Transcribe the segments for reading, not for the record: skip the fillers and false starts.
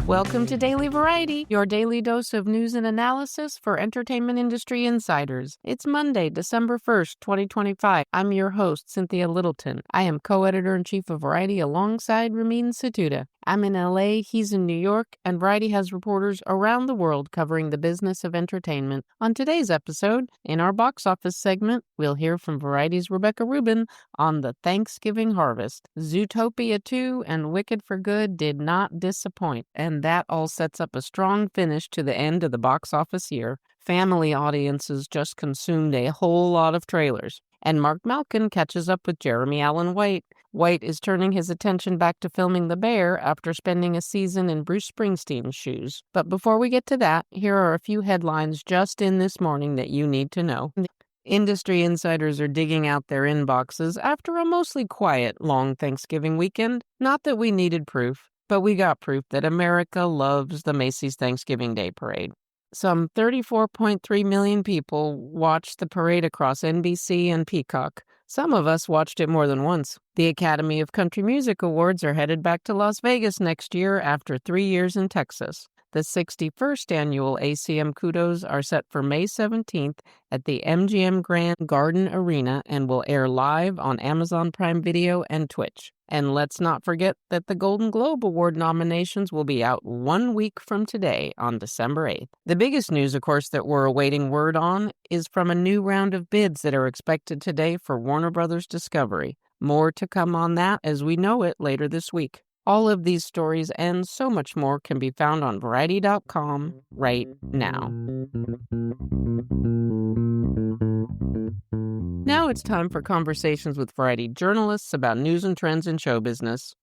Welcome to Daily Variety, your daily dose of news and analysis for entertainment industry insiders. It's Monday, December 1st, 2025. I'm your host, Cynthia Littleton. I am co-editor-in-chief of Variety alongside Ramin Satuda. I'm in LA, he's in New York, and Variety has reporters around the world covering the business of entertainment. On today's episode, in our box office segment, we'll hear from Variety's Rebecca Rubin on the Thanksgiving harvest. Zootopia 2 and Wicked for Good did not disappoint, and that all sets up a strong finish to the end of the box office year. Family audiences just consumed a whole lot of trailers. And Mark Malkin catches up with Jeremy Allen White. White is turning his attention back to filming The Bear after spending a season in Bruce Springsteen's shoes. But before we get to that, here are a few headlines just in this morning that you need to know. Industry insiders are digging out their inboxes after a mostly quiet, long Thanksgiving weekend. Not that we needed proof, but we got proof that America loves the Macy's Thanksgiving Day Parade. Some 34.3 million people watched the parade across NBC and Peacock. Some of us watched it more than once. The Academy of Country Music Awards are headed back to Las Vegas next year after 3 years in Texas. The 61st annual ACM Kudos are set for May 17th at the MGM Grand Garden Arena and will air live on Amazon Prime Video and Twitch. And let's not forget that the Golden Globe Award nominations will be out 1 week from today on December 8th. The biggest news, of course, that we're awaiting word on is from a new round of bids that are expected today for Warner Brothers Discovery. More to come on that as we know it later this week. All of these stories and so much more can be found on Variety.com right now. Now it's time for conversations with Variety journalists about news and trends in show business.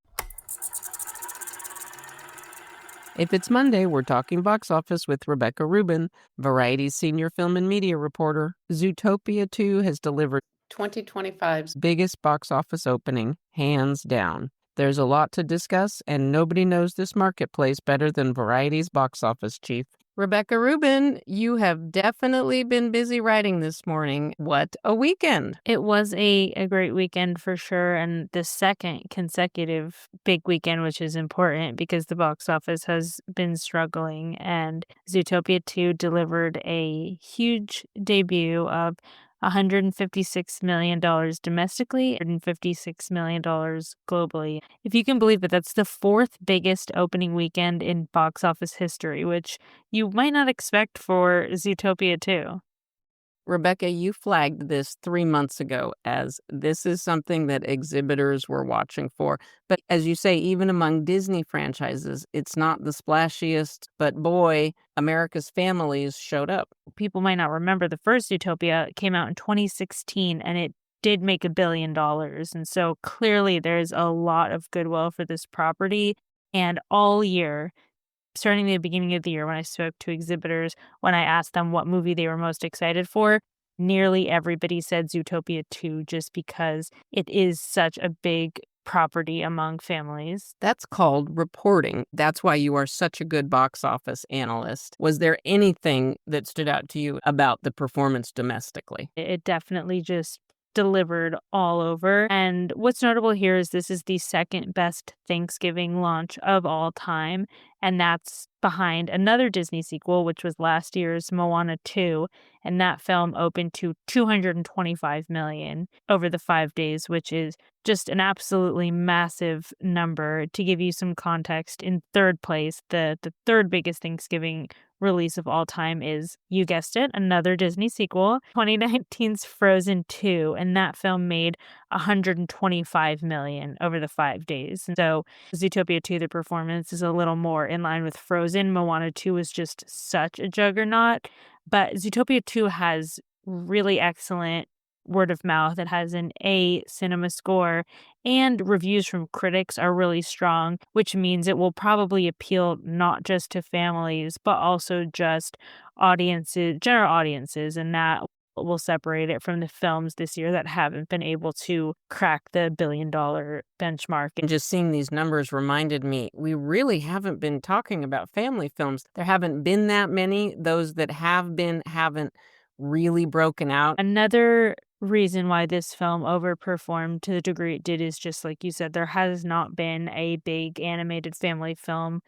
If it's Monday, we're talking box office with Rebecca Rubin, Variety's senior film and media reporter. Zootopia 2 has delivered 2025's biggest box office opening, hands down. There's a lot to discuss, and nobody knows this marketplace better than Variety's box office chief. Rebecca Rubin, you have definitely been busy writing this morning. What a weekend! It was a great weekend for sure, and the second consecutive big weekend, which is important because the box office has been struggling, and Zootopia 2 delivered a huge debut of $156 million domestically, $156 million globally. If you can believe it, that's the fourth biggest opening weekend in box office history, which you might not expect for Zootopia 2. Rebecca, you flagged this 3 months ago as this is something that exhibitors were watching for. But as you say, even among Disney franchises, it's not the splashiest, but boy, America's families showed up. People might not remember the first Zootopia came out in 2016, and it did make $1 billion. And so clearly there's a lot of goodwill for this property. And all year, starting the beginning of the year when I spoke to exhibitors, when I asked them what movie they were most excited for, nearly everybody said Zootopia 2 just because it is such a big property among families. That's called reporting. That's why you are such a good box office analyst. Was there anything that stood out to you about the performance domestically? It definitely just delivered all over. And what's notable here is this is the second best Thanksgiving launch of all time. And that's behind another Disney sequel, which was last year's Moana 2. And that film opened to $225 million over the 5 days, which is just an absolutely massive number. To give you some context, in third place, the third biggest Thanksgiving release of all time is, you guessed it, another Disney sequel, 2019's Frozen 2, and that film made $125 million over the 5 days. And so Zootopia 2, the performance is a little more in line with Frozen. Moana 2 was just such a juggernaut, but Zootopia 2 has really excellent word of mouth. It has an A cinema score, and reviews from critics are really strong, which means it will probably appeal not just to families, but also just audiences, general audiences, and that will separate it from the films this year that haven't been able to crack the $1 billion benchmark. And just seeing these numbers reminded me, we really haven't been talking about family films. There haven't been that many. Those that have been haven't really broken out. Another reason why this film overperformed to the degree it did is just like you said, there has not been a big animated family film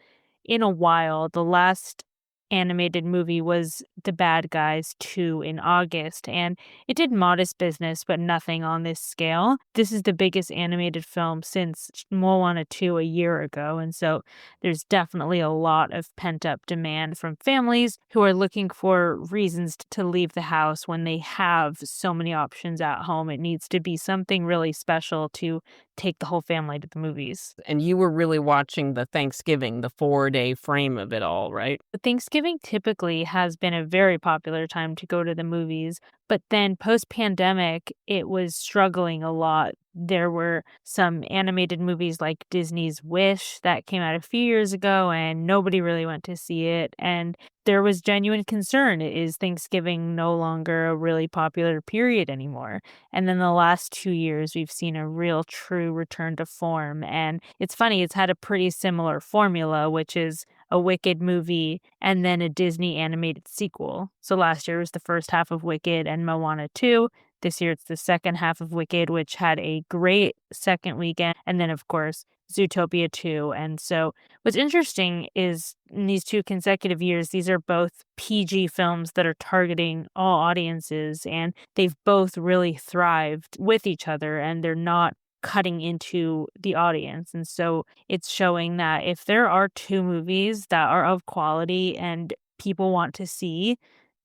in a while. The last animated movie was The Bad Guys 2 in August, and it did modest business, but nothing on this scale. This is the biggest animated film since Moana 2 a year ago, and so there's definitely a lot of pent-up demand from families who are looking for reasons to leave the house when they have so many options at home. It needs to be something really special to take the whole family to the movies. And you were really watching the Thanksgiving, the 4-day frame of it all, right? Thanksgiving typically has been a very popular time to go to the movies, but then post-pandemic, it was struggling a lot. There were some animated movies like Disney's Wish that came out a few years ago, and nobody really went to see it, and there was genuine concern. Is Thanksgiving no longer a really popular period anymore? And then the last 2 years, we've seen a real true return to form, and it's funny, it's had a pretty similar formula, which is a Wicked movie, and then a Disney animated sequel. So last year was the first half of Wicked and Moana 2. This year it's the second half of Wicked, which had a great second weekend. And then, of course, Zootopia 2. And so what's interesting is in these two consecutive years, these are both PG films that are targeting all audiences, and they've both really thrived with each other, and they're not cutting into the audience. And so it's showing that if there are two movies that are of quality and people want to see,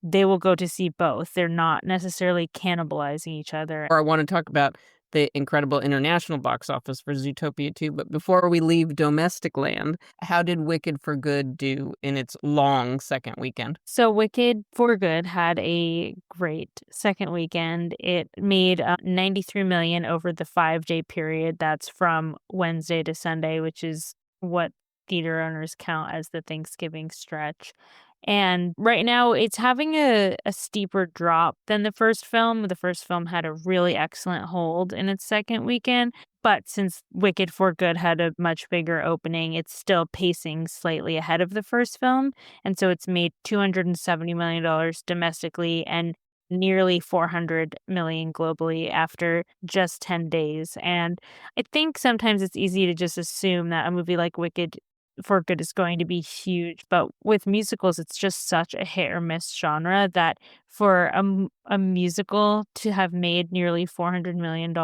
they will go to see both. They're not necessarily cannibalizing each other. Or I wanna talk about the incredible international box office for Zootopia 2, but before we leave domestic land, how did Wicked for Good do in its long second weekend? So Wicked for Good had a great second weekend. It made 93 million over the 5-day period. That's from Wednesday to Sunday, which is what theater owners count as the Thanksgiving stretch. And right now it's having a steeper drop than the first film. The first film had a really excellent hold in its second weekend. But since Wicked for Good had a much bigger opening, it's still pacing slightly ahead of the first film. And so it's made $270 million domestically and nearly 400 million globally after just 10 days. And I think sometimes it's easy to just assume that a movie like Wicked for Good is going to be huge, but with musicals, it's just such a hit or miss genre that for a musical to have made nearly $400 million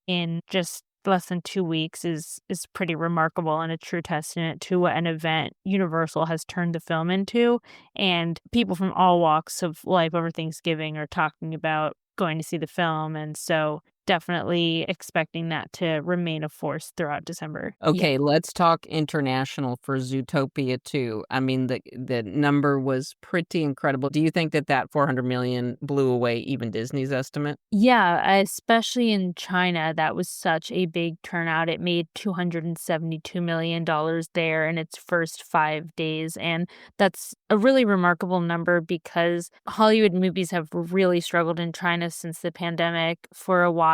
in just less than 2 weeks is pretty remarkable and a true testament to what an event Universal has turned the film into, and people from all walks of life over Thanksgiving are talking about going to see the film, and so definitely expecting that to remain a force throughout December. Yeah. Okay, let's talk international for Zootopia 2. I mean, the number was pretty incredible. Do you think that that 400,000,000 blew away even Disney's estimate? Yeah, especially in China, that was such a big turnout. It made $272 million there in its first 5 days, and that's a really remarkable number because Hollywood movies have really struggled in China since the pandemic. For a while,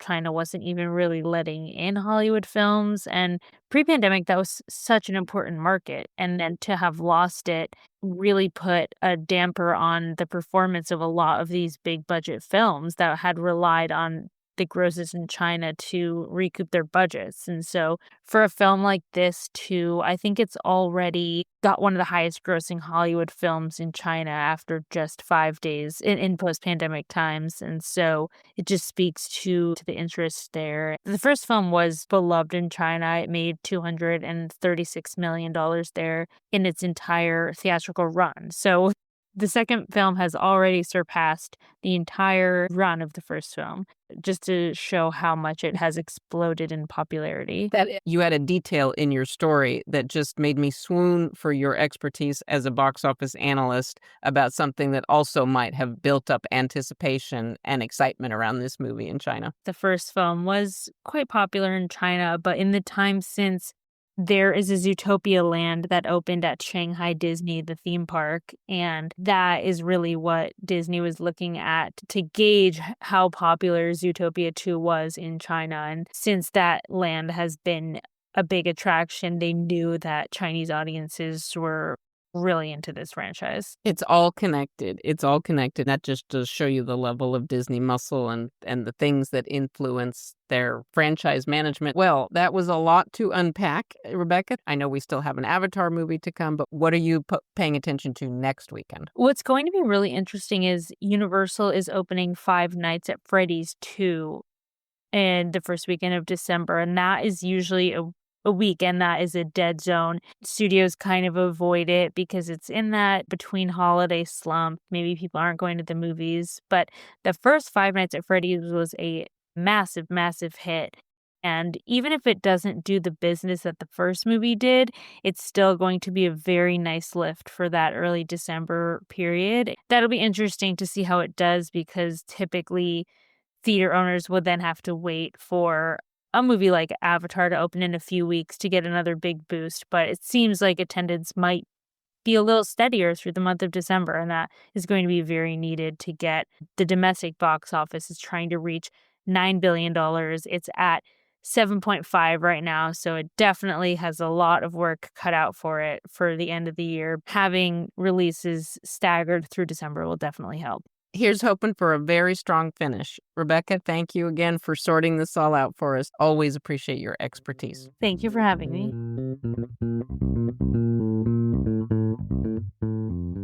China wasn't even really letting in Hollywood films, and pre-pandemic, that was such an important market, and then to have lost it really put a damper on the performance of a lot of these big budget films that had relied on the grosses in China to recoup their budgets. And so for a film like this too, I think it's already got one of the highest grossing Hollywood films in China after just 5 days in post-pandemic times. And so it just speaks to the interest there. The first film was beloved in China. It made $236 million there in its entire theatrical run. So the second film has already surpassed the entire run of the first film, just to show how much it has exploded in popularity. You had a detail in your story that just made me swoon for your expertise as a box office analyst about something that also might have built up anticipation and excitement around this movie in China. The first film was quite popular in China, but in the time since, there is a Zootopia land that opened at Shanghai Disney, the theme park, and that is really what Disney was looking at to gauge how popular Zootopia 2 was in China. And since that land has been a big attraction, they knew that Chinese audiences were really into this franchise. It's all connected. It's all connected. That just does show you the level of Disney muscle and the things that influence their franchise management. Well, that was a lot to unpack, Rebecca. I know we still have an Avatar movie to come, but what are you paying attention to next weekend? What's going to be really interesting is Universal is opening Five Nights at Freddy's 2 in the first weekend of December, and that is usually a weekend that is a dead zone. Studios kind of avoid it because it's in that between holiday slump. Maybe people aren't going to the movies, but the first Five Nights at Freddy's was a massive, massive hit. And even if it doesn't do the business that the first movie did, it's still going to be a very nice lift for that early December period. That'll be interesting to see how it does because typically theater owners would then have to wait for a movie like Avatar to open in a few weeks to get another big boost, but it seems like attendance might be a little steadier through the month of December, and that is going to be very needed to get the domestic box office is trying to reach $9 billion. It's at 7.5 right now, so it definitely has a lot of work cut out for it for the end of the year. Having releases staggered through December will definitely help. Here's hoping for a very strong finish. Rebecca, thank you again for sorting this all out for us. Always appreciate your expertise. Thank you for having me.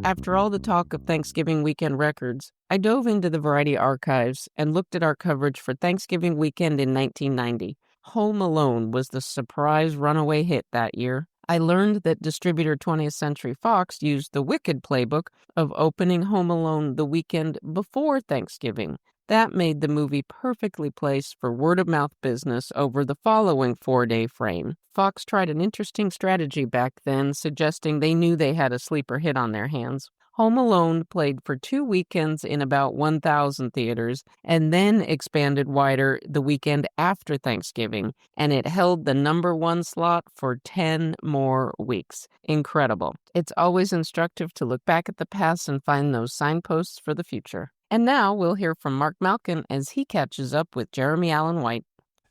After all the talk of Thanksgiving weekend records, I dove into the Variety archives and looked at our coverage for Thanksgiving weekend in 1990. Home Alone was the surprise runaway hit that year. I learned that distributor 20th Century Fox used the Wicked playbook of opening Home Alone the weekend before Thanksgiving. That made the movie perfectly placed for word-of-mouth business over the following 4-day frame. Fox tried an interesting strategy back then, suggesting they knew they had a sleeper hit on their hands. Home Alone played for 2 weekends in about 1,000 theaters and then expanded wider the weekend after Thanksgiving, and it held the number 1 slot for 10 more weeks. Incredible. It's always instructive to look back at the past and find those signposts for the future. And now we'll hear from Mark Malkin as he catches up with Jeremy Allen White.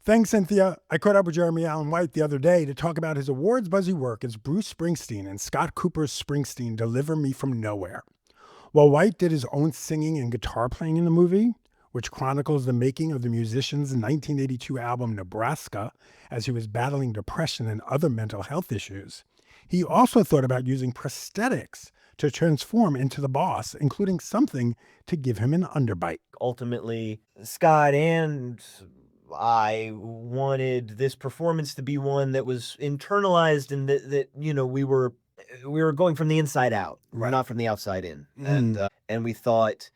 Thanks, Cynthia. I caught up with Jeremy Allen White the other day to talk about his awards buzzy work as Bruce Springsteen in Scott Cooper's Springsteen Deliver Me From Nowhere. While White did his own singing and guitar playing in the movie, which chronicles the making of the musician's 1982 album Nebraska as he was battling depression and other mental health issues, he also thought about using prosthetics to transform into the boss, including something to give him an underbite. Ultimately, Scott and I wanted this performance to be one that was internalized and that we were going from the inside out, Right. not from the outside in. And we thought,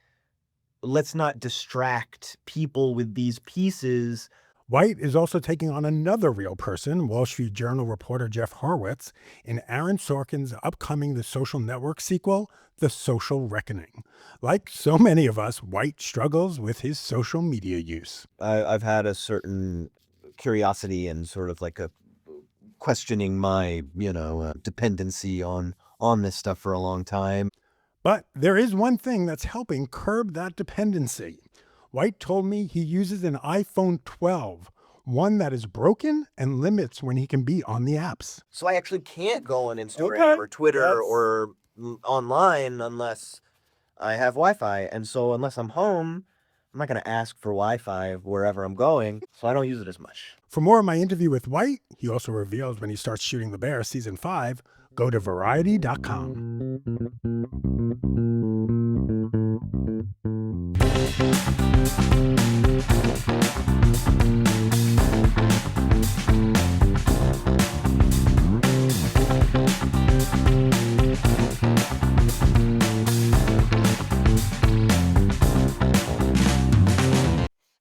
let's not distract people with these pieces. White is also taking on another real person, Wall Street Journal reporter Jeff Horwitz, in Aaron Sorkin's upcoming The Social Network sequel, The Social Reckoning. Like so many of us, White struggles with his social media use. I've had a certain curiosity and sort of like a questioning my, dependency on this stuff for a long time. But there is one thing that's helping curb that dependency. White told me he uses an iPhone 12, one that is broken and limits when he can be on the apps. So I actually can't go on Instagram or Twitter or online unless I have Wi-Fi. And so unless I'm home, I'm not going to ask for Wi-Fi wherever I'm going, so I don't use it as much. For more of my interview with White, he also reveals when he starts Shooting the Bear Season 5, go to Variety.com.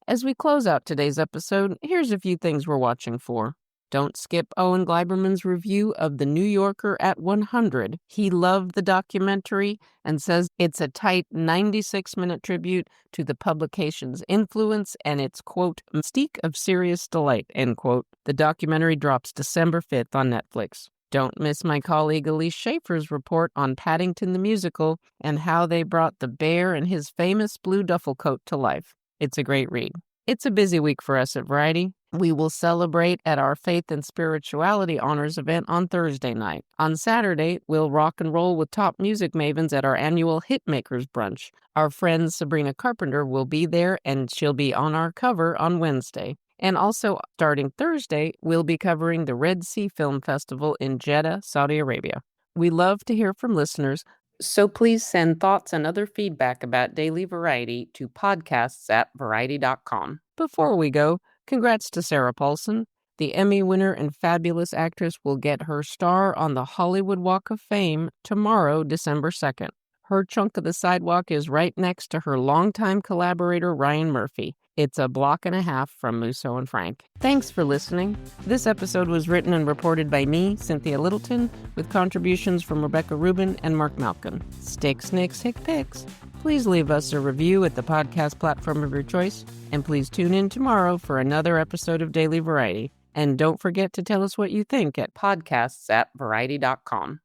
As we close out today's episode, here's a few things we're watching for. Don't skip Owen Gleiberman's review of The New Yorker at 100. He loved the documentary and says it's a tight 96-minute tribute to the publication's influence and its, quote, mystique of serious delight, end quote. The documentary drops December 5th on Netflix. Don't miss my colleague Elise Schaefer's report on Paddington the Musical and how they brought the bear and his famous blue duffel coat to life. It's a great read. It's a busy week for us at Variety. We will celebrate at our Faith and Spirituality Honors event on Thursday night. On Saturday, we'll rock and roll with top music mavens at our annual Hitmakers Brunch. Our friend Sabrina Carpenter will be there, and she'll be on our cover on Wednesday. And also, starting Thursday, we'll be covering the Red Sea Film Festival in Jeddah, Saudi Arabia. We love to hear from listeners, so please send thoughts and other feedback about Daily Variety to podcasts@variety.com. Before we go, congrats to Sarah Paulson. The Emmy winner and fabulous actress will get her star on the Hollywood Walk of Fame tomorrow, December 2nd. Her chunk of the sidewalk is right next to her longtime collaborator, Ryan Murphy. It's a block and a half from Musso and Frank. Thanks for listening. This episode was written and reported by me, Cynthia Littleton, with contributions from Rebecca Rubin and Mark Malkin. Stick, snicks, hick, picks. Please leave us a review at the podcast platform of your choice, and please tune in tomorrow for another episode of Daily Variety. And don't forget to tell us what you think at podcasts@variety.com.